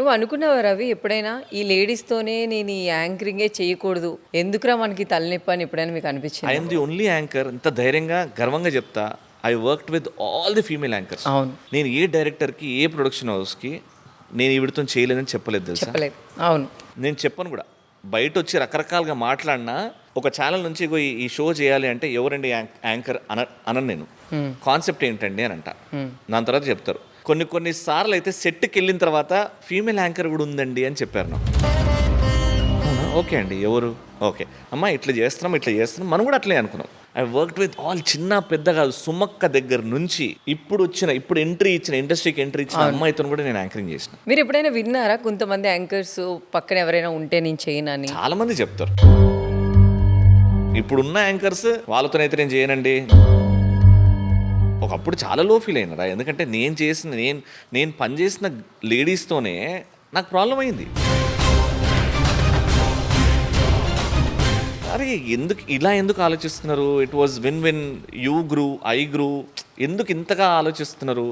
నువ్వు అనుకున్నావా రవి ఎప్పుడైనా ఈ లేడీస్తోనే నేను ఈ యాంకరింగే చేయకూడదు, ఎందుకురా మనకి తలనొప్పి అని ఎప్పుడైనా మీకు అనిపించింది? ఐఎమ్ ది ఓన్లీ యాంకర్, ఇంత ధైర్యంగా గర్వంగా చెప్తా. I worked with all the female anchors. అవును, నేను ఏ డైరెక్టర్కి ఏ ప్రొడక్షన్ హౌస్కి నేను ఈవిడతో చేయలేదని చెప్పలేదు తెలుసా. చెప్పలేదు. అవును, నేను చెప్పను కూడా. బయట వచ్చి రకరకాలుగా మాట్లాడినా ఒక ఛానల్ నుంచి ఇగో ఈ షో చేయాలి అంటే ఎవరండి యాంకర్ అనను నేను. కాన్సెప్ట్ ఏంటండి అని అంట. దాని తర్వాత చెప్తారు. కొన్ని సార్లు అయితే సెట్కి వెళ్ళిన తర్వాత ఫీమేల్ యాంకర్ కూడా ఉందండి అని చెప్పారు నాకు. ఓకే అండి, ఎవరు? ఓకే అమ్మా, ఇట్లా చేస్తున్నాం మనం కూడా అట్లే అనుకున్నాం. ఐ వర్క్డ్ విత్ ఆల్, చిన్న పెద్ద కాదు, సుమక్క దగ్గర నుంచి ఇప్పుడు ఇండస్ట్రీకి ఎంట్రీ ఇచ్చిన అమ్మాయితో కూడా నేను యాంకరింగ్ చేసిన. మీరు ఎప్పుడైనా విన్నారా కొంతమంది యాంకర్స్ పక్కన ఎవరైనా ఉంటే నేను చేయనని? చాలా మంది చెప్తారు. ఇప్పుడున్న యాంకర్స్ వాళ్ళతోనైతే నేను చేయనండి. ఒకప్పుడు చాలా లో ఫీల్ అయినారా, ఎందుకంటే నేను పనిచేసిన లేడీస్తోనే నాకు ప్రాబ్లం అయింది. అరే ఎందుకు ఆలోచిస్తున్నారు? It was when you grew, I grew, ఎందుకు ఇంతగా ఆలోచిస్తున్నారు?